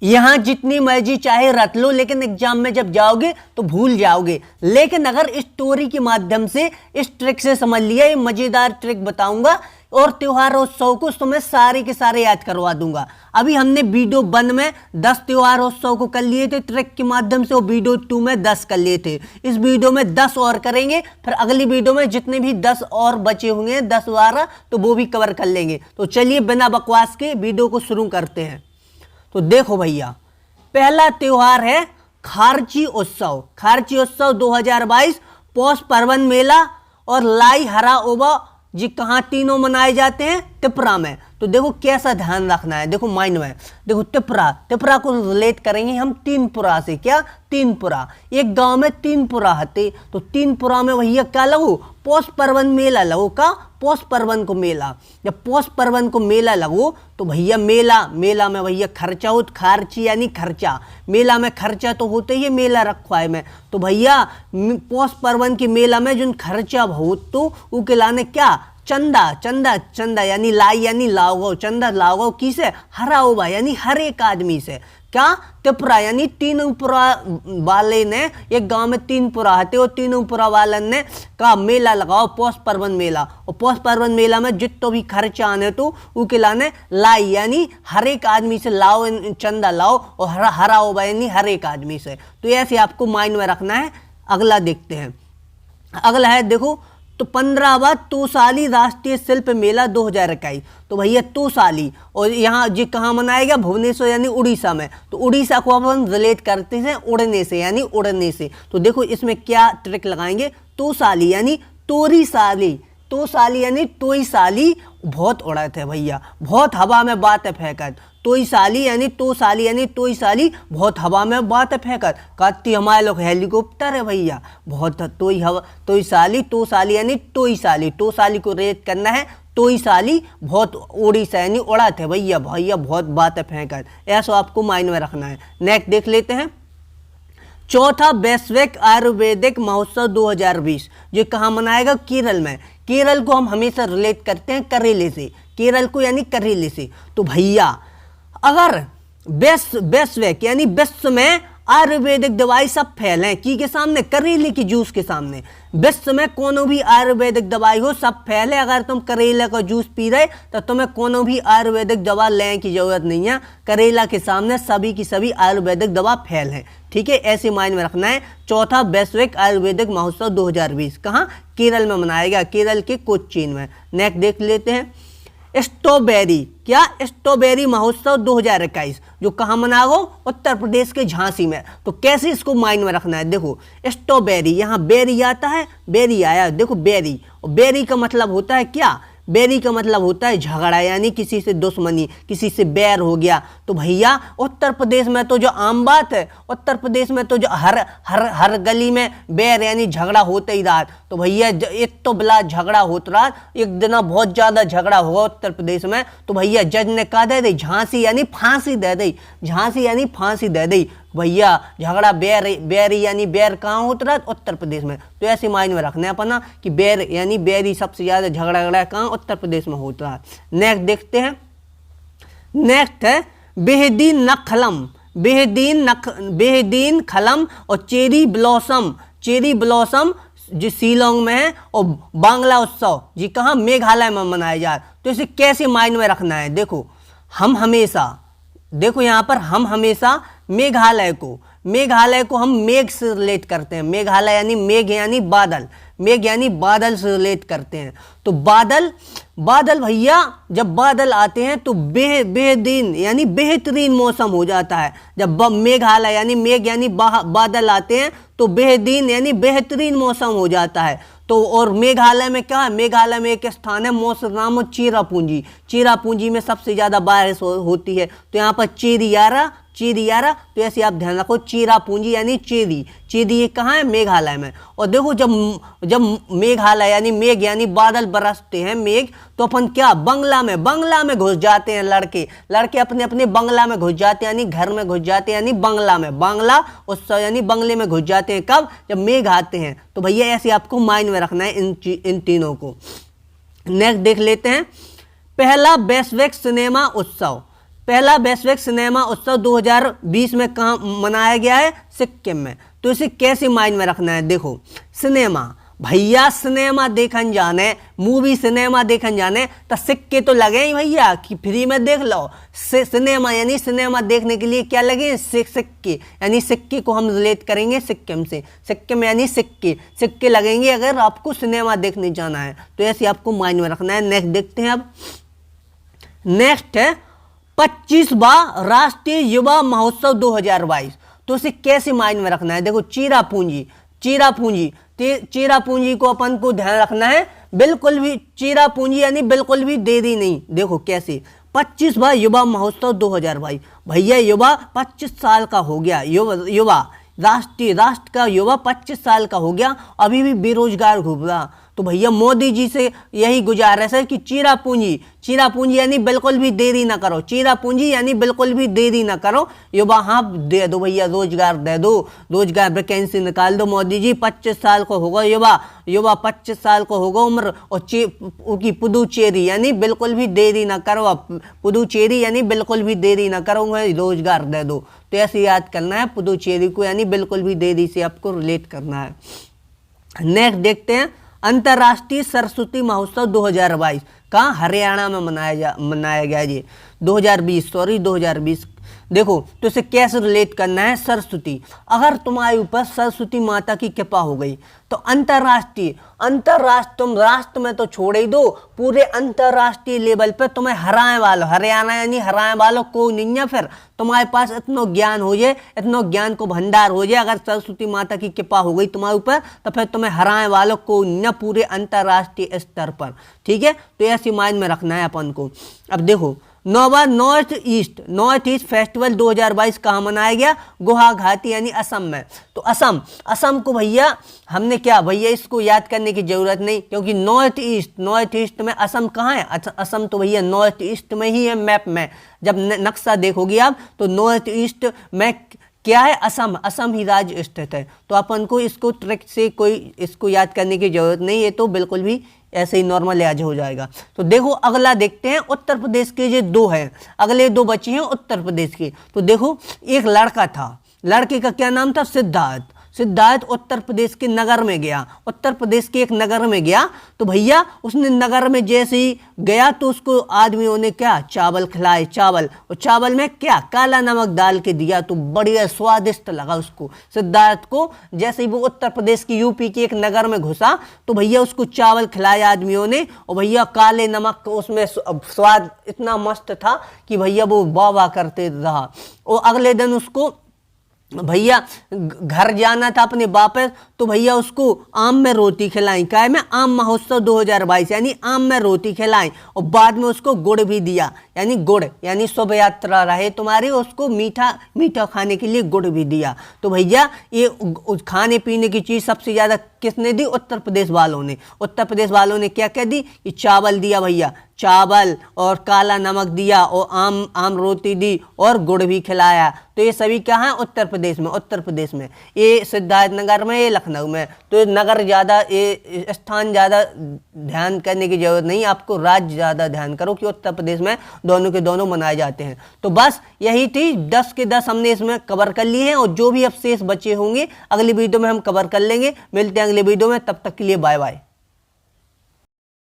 यहाँ जितनी मर्जी चाहे रट लो, लेकिन एग्जाम में जब जाओगे तो भूल जाओगे। लेकिन अगर इस स्टोरी के माध्यम से, इस ट्रिक से समझ लिया, ये मजेदार ट्रिक बताऊंगा और त्योहार उत्सव को तुम्हें सारे के सारे याद करवा दूंगा। अभी हमने वीडियो 1 में 10 त्योहार उत्सव को कर लिए थे ट्रिक के माध्यम से, और वीडियो 2 में 10 कर लिए थे। इस वीडियो में 10 और करेंगे, फिर अगली वीडियो में जितने भी 10 और बचे होंगे 10-12, तो वो भी कवर कर लेंगे। तो चलिए बिना बकवास के वीडियो को शुरू करते हैं। तो देखो भैया, पहला त्योहार है खारची उत्सव। खारची उत्सव 2022 पौष पर्वन मेला और लाई हरा ओबा जी कहाँ तीनों मनाए जाते हैं? त्रिपुरा में। तो देखो कैसा ध्यान रखना है, देखो माइंड में, देखो त्रिपुरा को रिलेट करेंगे हम तीनपुरा से। क्या? तीनपुरा। एक गांव में तीनपुरा हते, तो तीनपुरा में भैया क्या लगो? पौष पर्वन मेला लगो। का? पौष पर्वन को मेला। जब पौष पर्वन को मेला लगो तो भैया मेला में भैया खर्चा हो, खारची यानी खर्चा। मेला में खर्चा तो होते ही मेला रखवाए में। तो भैया पौष पर्वन के मेला में जो खर्चा बहुत तो उके लाने क्या? चंदा यानी लाई यानी लाओ, चंदा लाओ किसे? हरा ओबा यानी हर एक आदमी से। क्या? त्रिपुरा यानी तीनपुरा वाले ने, एक गांव में तीनपुरा हते और तीनपुरा वालन ने का मेला लगाओ, पौष पर्वन मेला। और पौष पर्वन मेला में जितो भी खर्चा आने तो उके लाने लाई यानी हर एक आदमी से लाओ, चंदा लाओ, और हरा ओबा यानी हर एक आदमी से। तो ऐसे आपको माइंड में रखना है। अगला देखते हैं। अगला है देखो, तो 15वां तोसाली राष्ट्रीय शिल्प मेला 2021। तो भैया तोसाली, और यहाँ जी कहाँ मनाएगा? भुवनेश्वर यानी उड़ीसा में। तो उड़ीसा को अपन रिलेट करते हैं उड़ने से, यानी उड़ने से। तो देखो इसमें क्या ट्रिक लगाएंगे? तोसाली यानी तोरी साली, तोसाली यानी तोई साली बहुत उड़त है भैया, बहुत हवा में बात है फेंकत। तोई साली यानी तोई साली बहुत हवा में बात है फेंकत। कहती हमारे लोग हेलीकॉप्टर है भैया, बहुत तोई साली यानी तोई साली को रेट करना है। तोई साली बहुत उड़ीसा यानी उड़त है भैया, बहुत बात है फेंकत। ऐसा आपको माइंड में रखना है। नेक्स्ट देख लेते हैं। चौथा वैश्विक आयुर्वेदिक महोत्सव 2020 जो कहाँ मनाएगा? केरल में। केरल को हम हमेशा रिलेट करते हैं करेले से, केरल को यानी करेले से। तो भैया अगर वैश्विक यानी विश्व में आयुर्वेदिक दवाई सब फैले की के सामने? करेले की जूस के सामने। विश्व में कोनो भी आयुर्वेदिक दवाई हो सब फैले, अगर तुम करेला का जूस पी रहे तो तुम्हें कोनो भी आयुर्वेदिक दवा लेने की जरूरत नहीं है। करेला के सामने सभी की सभी आयुर्वेदिक दवा फैल है। ठीक है, ऐसे माइंड में रखना है। चौथा वैश्विक आयुर्वेदिक महोत्सव 2020 कहाँ? केरल में मनाएगा, केरल के कोच्चिन में। नेक्स्ट देख लेते हैं। स्ट्रॉबेरी, क्या? स्ट्रॉबेरी महोत्सव 2021 जो कहाँ मनाओ? उत्तर प्रदेश के झांसी में। तो कैसे इसको माइंड में रखना है? देखो स्ट्रॉबेरी, यहाँ बेरी आता है, बेरी आया, देखो बेरी, और बेरी का मतलब होता है क्या? बेरी का मतलब होता है झगड़ा, यानी किसी से दुश्मनी, किसी से बैर हो गया। तो भैया उत्तर प्रदेश में तो जो आम बात है, उत्तर प्रदेश में तो जो हर गली में बैर यानी झगड़ा होते ही रहा। तो भैया एक तो बला झगड़ा होता रहा, एक दिन बहुत ज़्यादा झगड़ा हुआ उत्तर प्रदेश में। तो भैया जज ने कहा दे दी झांसी यानी फांसी दे दी, झांसी यानी फांसी दे दी भैया। झगड़ा बैरी यानी बैर कहाँ होता रहा? उत्तर प्रदेश में। तो ऐसे माइंड में रखना है अपना कि बैर यानी बैरी सबसे ज़्यादा झगड़ा कहाँ? उत्तर प्रदेश में होता है। नेक्स्ट देखते हैं। नेक्स्ट है बेहदीन खलम और चेरी ब्लॉसम जो शिलोंग में है, और बांग्ला उत्सव जी कहाँ? मेघालय में मनाया जाए। तो इसे कैसे माइंड में रखना है? देखो हम हमेशा, देखो यहाँ पर हम हमेशा मेघालय को हम मेघ से रिलेट करते हैं। मेघालय यानी मेघ यानी बादल, मेघ यानी बादल से रिलेट करते हैं। तो बादल भैया जब बादल आते हैं तो बेहदीन यानी बेहतरीन मौसम हो जाता है। जब मेघालय यानी मेघ यानी बादल आते हैं तो बेहदीन यानी बेहतरीन मौसम हो जाता है। तो और मेघालय में क्या है? मेघालय में एक स्थान है मौसम नाम चेरापूंजी, चेरापूंजी में सबसे ज़्यादा बारिश होती है। तो यहाँ पर चेरियारा, तो ऐसे आप ध्यान रखो, चेरापूंजी यानी चेरी ये कहाँ है? मेघालय में। और देखो जब मेघालय यानी मेघ यानी बादल बरसते हैं मेघ, तो अपन क्या? बंगला में घुस जाते हैं। लड़के अपने बंगला में घुस जाते हैं, यानी घर में घुस जाते हैं, यानी बंगला में, बांग्ला उत्सव यानी बंगले में घुस जाते हैं। कब? जब मेघ आते हैं। तो भैया ऐसे आपको माइंड में रखना है इन तीनों को। नेक्स्ट देख लेते हैं। पहला वैश्विक सिनेमा उत्सव पहला वैश्विक सिनेमा उत्सव 2020 में कहाँ मनाया गया है? सिक्किम में। तो इसे कैसे माइंड में रखना है? देखो, सिनेमा, भैया सिनेमा देखन जाने, मूवी सिनेमा देखन जाने तो सिक्के तो लगे ही भैया कि फ्री में देख लो। सिनेमा यानी सिनेमा देखने के लिए क्या लगे? सिक्के, यानी सिक्के को हम रिलेट करेंगे सिक्किम से। सिक्किम यानी सिक्के, सिक्के लगेंगे अगर आपको सिनेमा देखने जाना है। तो ऐसे आपको माइंड में रखना है। नेक्स्ट देखते हैं। अब नेक्स्ट है 25वां राष्ट्रीय युवा महोत्सव 2022। तो इसे कैसे माइंड में रखना है? देखो, चीरा पूंजी, चीरा पूंजी, चीरा पूंजी को अपन को ध्यान रखना है। बिल्कुल भी चीरा पूंजी यानी बिल्कुल भी देरी नहीं। देखो कैसे, 25वां युवा महोत्सव 2022। भैया युवा 25 साल का हो गया, युवा राष्ट्र का युवा 25 साल का हो गया, अभी भी बेरोजगार घूम रहा। तो भैया मोदी जी से यही गुजारिश है कि चीरा पूंजी, चीरा पूंजी यानी बिल्कुल भी देरी ना करो। चीरा पूंजी यानी बिल्कुल भी देरी ना करो। युवा हाँ दे दो भैया, रोजगार दे दो, रोजगार वैकेंसी निकाल दो। मोदी जी 25 साल को होगा युवा 25 साल को होगा उम्र, और उनकी पुदुचेरी यानी बिल्कुल भी देरी ना करो। पुदुचेरी यानी बिल्कुल भी देरी ना करो, रोजगार दे दो। तो ऐसे याद करना है पुदुचेरी को, यानी बिल्कुल भी देरी से आपको रिलेट करना है। नेक्स्ट देखते हैं, अंतर्राष्ट्रीय सरस्वती महोत्सव 2022 कहाँ? हरियाणा में मनाया गया ये 2020। देखो, तो इसे कैसे रिलेट करना है? सरस्वती, अगर तुम्हारे ऊपर सरस्वती माता की कृपा हो गई तो अंतर्राष्ट्रीय तुम राष्ट्र में तो छोड़ ही दो, पूरे अंतर्राष्ट्रीय लेवल पे तुम्हें हराए वालो, हरियाणा यानी हराए वालो कोई नहीं है। फिर तुम्हारे पास इतना ज्ञान हो जाए, इतना ज्ञान को भंडार हो जाए, अगर सरस्वती माता की कृपा हो गई तुम्हारे ऊपर तो फिर तुम्हें हराए वालो कोई नहीं है पूरे अंतर्राष्ट्रीय स्तर पर। ठीक है, तो ऐसी माइंड में रखना है अपन को। अब देखो, नॉर्थ ईस्ट फेस्टिवल 2022 कहाँ मनाया गया? गुवाहाटी यानी असम में। तो असम को भैया हमने क्या, भैया इसको याद करने की जरूरत नहीं, क्योंकि नॉर्थ ईस्ट में असम कहाँ है? असम तो भैया नॉर्थ ईस्ट में ही है। मैप में जब नक्शा देखोगे आप तो नॉर्थ ईस्ट में क्या है? असम ही राज्य स्थित है। तो अपन को इसको ट्रिक से कोई इसको याद करने की जरूरत नहीं है, तो बिल्कुल भी ऐसे ही नॉर्मल याद हो जाएगा। तो देखो अगला देखते हैं, उत्तर प्रदेश के ये दो हैं, अगले दो बचे हैं उत्तर प्रदेश के। तो देखो, एक लड़का था, लड़के का क्या नाम था? सिद्धार्थ उत्तर प्रदेश के नगर में गया, उत्तर प्रदेश के एक नगर में गया। तो भैया उसने नगर में जैसे ही गया तो उसको आदमियों ने क्या? चावल खिलाए, चावल, और चावल में क्या? काला नमक डाल के दिया। तो बढ़िया स्वादिष्ट लगा उसको, सिद्धार्थ को। जैसे ही वो उत्तर प्रदेश की यूपी के एक नगर में घुसा तो भैया उसको चावल खिलाए आदमियों ने, और भैया काले नमक उसमें स्वाद इतना मस्त था कि भैया वो वाह वाह करते रहा। और अगले दिन उसको भैया घर जाना था अपने वापस, तो भैया उसको आम में रोटी खिलाई। काय में? आम महोत्सव 2022 यानी आम में रोटी खिलाई, और बाद में उसको गुड़ भी दिया, यानी गुड़ यानी शुभ यात्रा रहे तुम्हारी, उसको मीठा खाने के लिए गुड़ भी दिया। तो भैया ये खाने पीने की चीज़ सबसे ज़्यादा किसने दी? उत्तर प्रदेश वालों ने। उत्तर प्रदेश वालों ने क्या क्या दी? कि चावल दिया भैया, चावल और काला नमक दिया, और आम रोटी दी, और गुड़ भी खिलाया। तो ये सभी कहाँ है? उत्तर प्रदेश में। ये सिद्धार्थनगर में, ये लखनऊ में। तो नगर ज़्यादा, ये स्थान ज़्यादा ध्यान करने की जरूरत नहीं, आपको राज्य ज़्यादा ध्यान करो कि उत्तर प्रदेश में दोनों के दोनों मनाए जाते हैं। तो बस यही थी, 10 के 10 हमने इसमें कवर कर लिए हैं, और जो भी अब शेष बचे होंगे अगली वीडियो में हम कवर कर लेंगे। मिलते हैं अगली वीडियो में, तब तक के लिए बाय बाय।